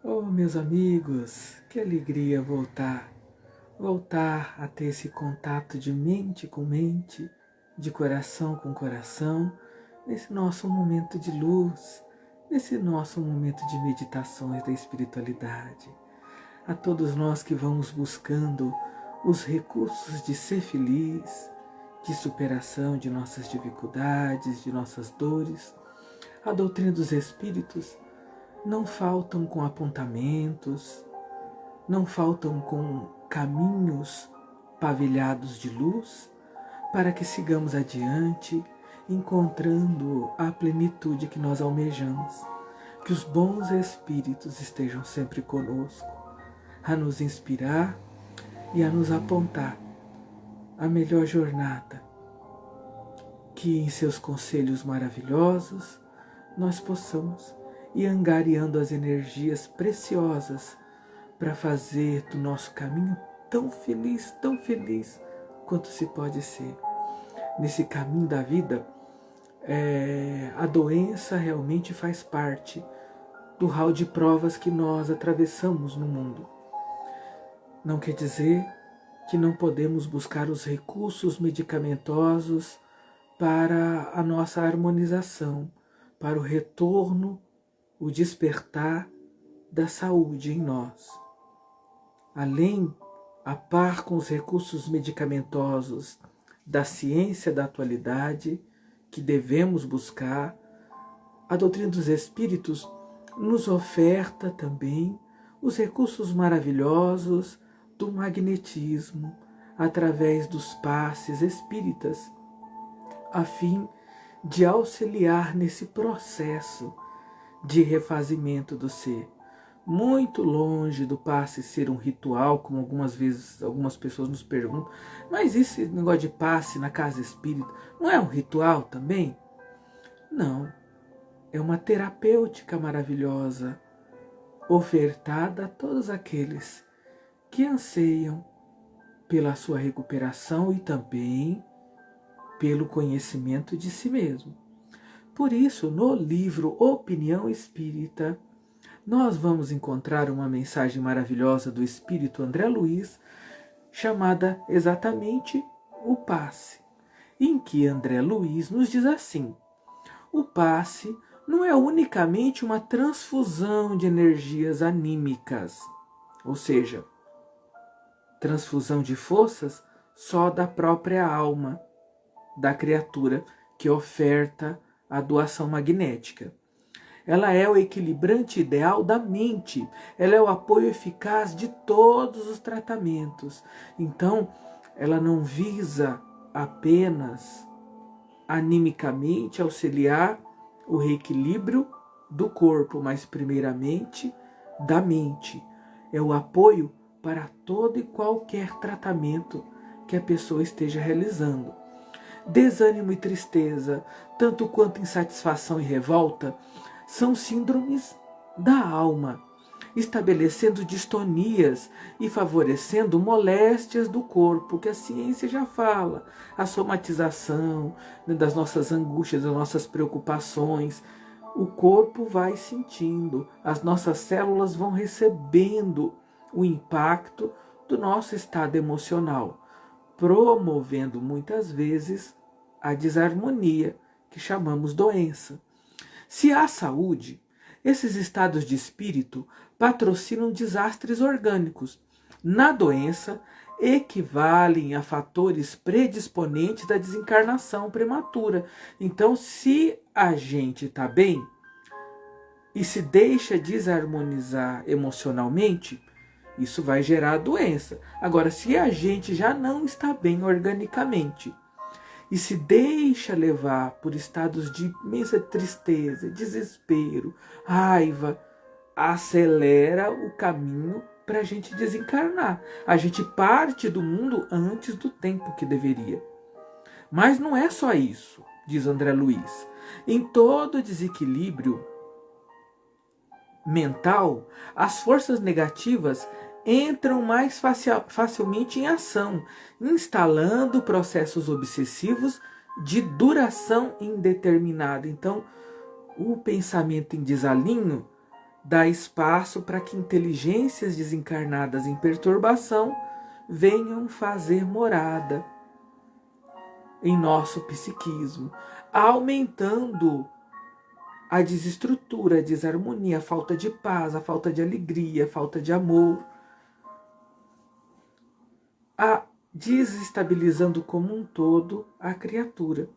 Oh, meus amigos, que alegria voltar a ter esse contato de mente com mente, de coração com coração, nesse nosso momento de luz, nesse nosso momento de meditações da espiritualidade. A todos nós que vamos buscando os recursos de ser feliz, de superação de nossas dificuldades, de nossas dores, a doutrina dos Espíritos não faltam com apontamentos, não faltam com caminhos pavilhados de luz para que sigamos adiante, encontrando a plenitude que nós almejamos. Que os bons espíritos estejam sempre conosco, a nos inspirar e a nos apontar a melhor jornada, que em seus conselhos maravilhosos nós possamos ir angariando as energias preciosas para fazer do nosso caminho tão feliz quanto se pode ser. Nesse caminho da vida, a doença realmente faz parte do hall de provas que nós atravessamos no mundo. Não quer dizer que não podemos buscar os recursos medicamentosos para a nossa harmonização, para o retorno, o despertar da saúde em nós. Além, a par com os recursos medicamentosos da ciência da atualidade, que devemos buscar, a doutrina dos Espíritos nos oferta também os recursos maravilhosos do magnetismo, através dos passes espíritas, a fim de auxiliar nesse processo de refazimento do ser. Muito longe do passe ser um ritual, como algumas vezes algumas pessoas nos perguntam, mas esse negócio de passe na casa espírita não é um ritual também? Não, é uma terapêutica maravilhosa, ofertada a todos aqueles que anseiam pela sua recuperação e também pelo conhecimento de si mesmo. Por isso, no livro Opinião Espírita, nós vamos encontrar uma mensagem maravilhosa do Espírito André Luiz, chamada exatamente o passe, em que André Luiz nos diz assim: o passe não é unicamente uma transfusão de energias anímicas, ou seja, transfusão de forças só da própria alma da criatura que oferta a doação magnética. Ela é o equilibrante ideal da mente, ela é o apoio eficaz de todos os tratamentos. Então, ela não visa apenas animicamente auxiliar o reequilíbrio do corpo, mas primeiramente da mente. É o apoio para todo e qualquer tratamento que a pessoa esteja realizando. Desânimo e tristeza, tanto quanto insatisfação e revolta, são síndromes da alma, estabelecendo distonias e favorecendo moléstias do corpo, que a ciência já fala, a somatização das nossas angústias, das nossas preocupações. O corpo vai sentindo, as nossas células vão recebendo o impacto do nosso estado emocional, promovendo muitas vezes a desarmonia que chamamos doença. Se há saúde, esses estados de espírito patrocinam desastres orgânicos. Na doença, equivalem a fatores predisponentes da desencarnação prematura. Então, se a gente está bem e se deixa desarmonizar emocionalmente, isso vai gerar doença. Agora, se a gente já não está bem organicamente e se deixa levar por estados de imensa tristeza, desespero, raiva, acelera o caminho para a gente desencarnar. A gente parte do mundo antes do tempo que deveria. Mas não é só isso, diz André Luiz. Em todo desequilíbrio mental, as forças negativas entram mais facilmente em ação, instalando processos obsessivos de duração indeterminada. Então, o pensamento em desalinho dá espaço para que inteligências desencarnadas em perturbação venham fazer morada em nosso psiquismo, aumentando a desestrutura, a desarmonia, a falta de paz, a falta de alegria, a falta de amor, a desestabilizando como um todo a criatura.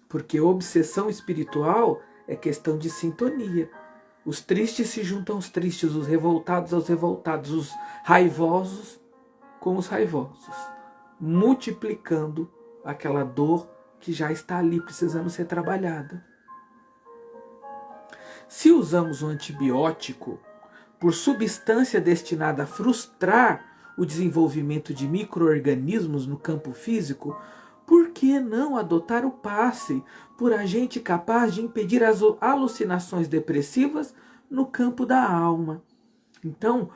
Porque obsessão espiritual é questão de sintonia. Os tristes se juntam aos tristes, os revoltados aos revoltados, os raivosos com os raivosos, multiplicando aquela dor que já está ali precisando ser trabalhada. Se usamos o antibiótico por substância destinada a frustrar o desenvolvimento de micro-organismos no campo físico, por que não adotar o passe por agente capaz de impedir as alucinações depressivas no campo da alma? Então,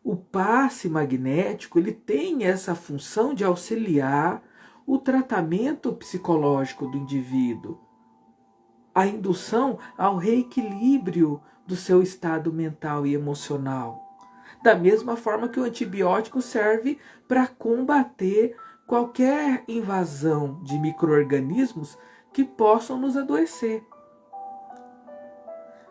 o passe magnético ele tem essa função de auxiliar o tratamento psicológico do indivíduo, a indução ao reequilíbrio do seu estado mental e emocional. Da mesma forma que o antibiótico serve para combater qualquer invasão de micro-organismos que possam nos adoecer.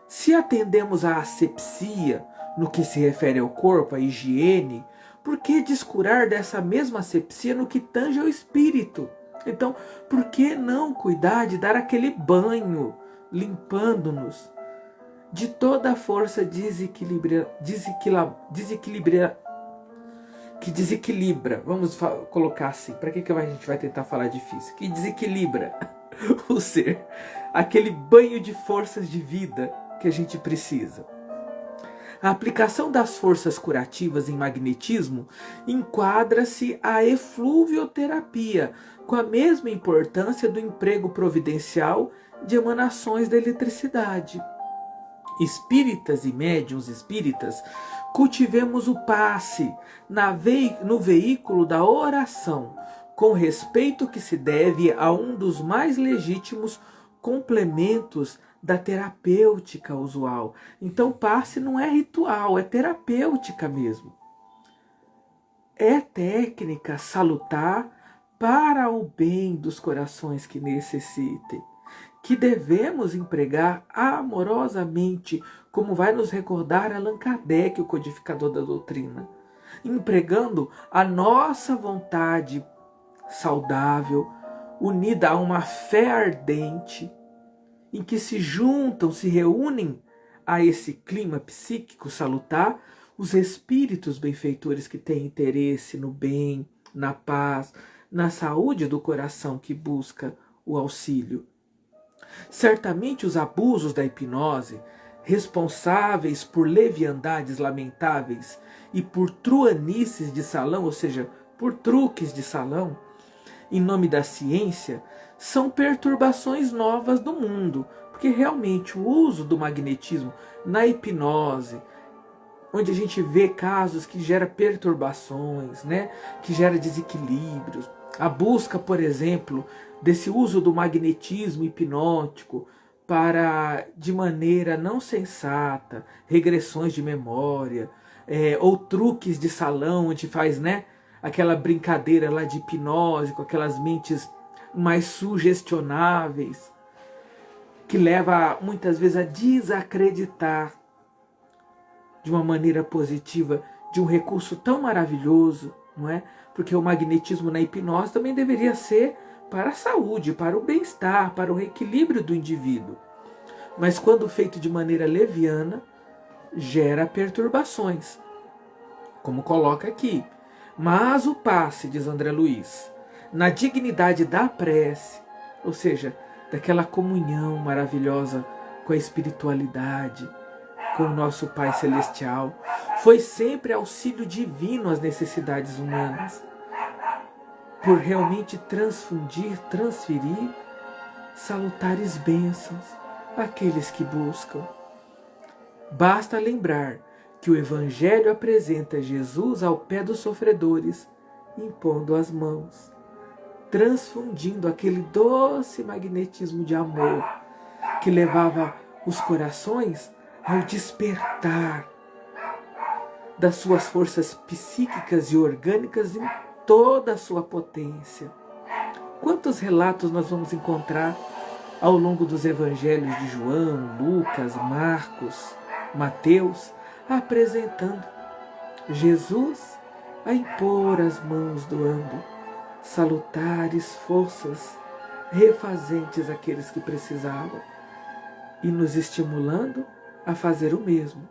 Se atendemos à asepsia no que se refere ao corpo, à higiene, por que descurar dessa mesma asepsia no que tange ao espírito? Então, por que não cuidar de dar aquele banho, limpando-nos de toda a força que desequilibra, vamos colocar assim, para que a gente vai tentar falar difícil? Que desequilibra o ser, aquele banho de forças de vida que a gente precisa. A aplicação das forças curativas em magnetismo enquadra-se à efluvioterapia, com a mesma importância do emprego providencial de emanações da eletricidade. Espíritas e médiuns espíritas, cultivemos o passe no veículo da oração, com respeito que se deve a um dos mais legítimos complementos da terapêutica usual. Então, passe não é ritual, é terapêutica mesmo. É técnica salutar para o bem dos corações que necessitem, que devemos empregar amorosamente, como vai nos recordar Allan Kardec, o codificador da doutrina, empregando a nossa vontade saudável, unida a uma fé ardente, em que se juntam, se reúnem a esse clima psíquico salutar os espíritos benfeitores que têm interesse no bem, na paz, na saúde do coração que busca o auxílio. Certamente os abusos da hipnose, responsáveis por leviandades lamentáveis e por truanices de salão, ou seja, por truques de salão, em nome da ciência, são perturbações novas do mundo, porque realmente o uso do magnetismo na hipnose, onde a gente vê casos que gera perturbações, né, que gera desequilíbrios, a busca, por exemplo, desse uso do magnetismo hipnótico para, de maneira não sensata, regressões de memória, ou truques de salão, onde faz, né, aquela brincadeira lá de hipnose, com aquelas mentes mais sugestionáveis, que leva muitas vezes a desacreditar de uma maneira positiva de um recurso tão maravilhoso, não é? Porque o magnetismo na hipnose também deveria ser para a saúde, para o bem-estar, para o reequilíbrio do indivíduo. Mas quando feito de maneira leviana, gera perturbações, como coloca aqui. Mas o passe, diz André Luiz, na dignidade da prece, ou seja, daquela comunhão maravilhosa com a espiritualidade, com o nosso Pai Celestial, foi sempre auxílio divino às necessidades humanas, por realmente transferir salutares bênçãos àqueles que buscam. Basta lembrar que o Evangelho apresenta Jesus ao pé dos sofredores, impondo as mãos, transfundindo aquele doce magnetismo de amor que levava os corações ao despertar das suas forças psíquicas e orgânicas em toda a sua potência. Quantos relatos nós vamos encontrar ao longo dos evangelhos de João, Lucas, Marcos, Mateus, apresentando Jesus a impor as mãos doando salutares forças refazentes àqueles que precisavam e nos estimulando a fazer o mesmo.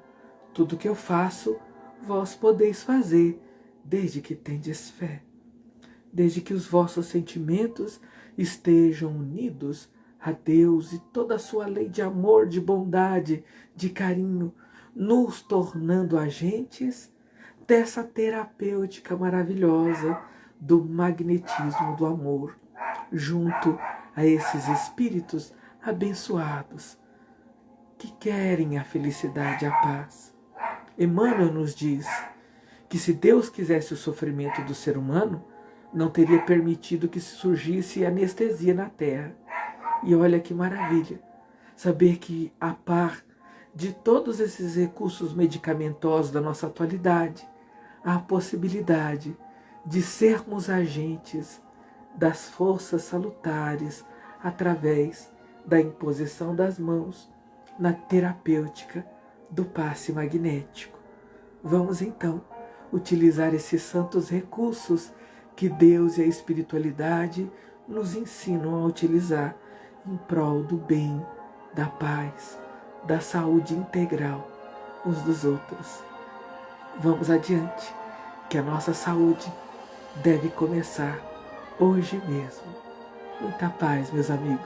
Tudo que eu faço, vós podeis fazer, desde que tendes fé, desde que os vossos sentimentos estejam unidos a Deus e toda a sua lei de amor, de bondade, de carinho, nos tornando agentes dessa terapêutica maravilhosa do magnetismo do amor, junto a esses espíritos abençoados que querem a felicidade e a paz. Emmanuel nos diz que se Deus quisesse o sofrimento do ser humano, não teria permitido que surgisse anestesia na Terra. E olha que maravilha, saber que a par de todos esses recursos medicamentosos da nossa atualidade, há a possibilidade de sermos agentes das forças salutares através da imposição das mãos na terapêutica do passe magnético. Vamos então utilizar esses santos recursos que Deus e a espiritualidade nos ensinam a utilizar em prol do bem, da paz, da saúde integral uns dos outros. Vamos adiante, que a nossa saúde deve começar hoje mesmo. Muita paz, meus amigos.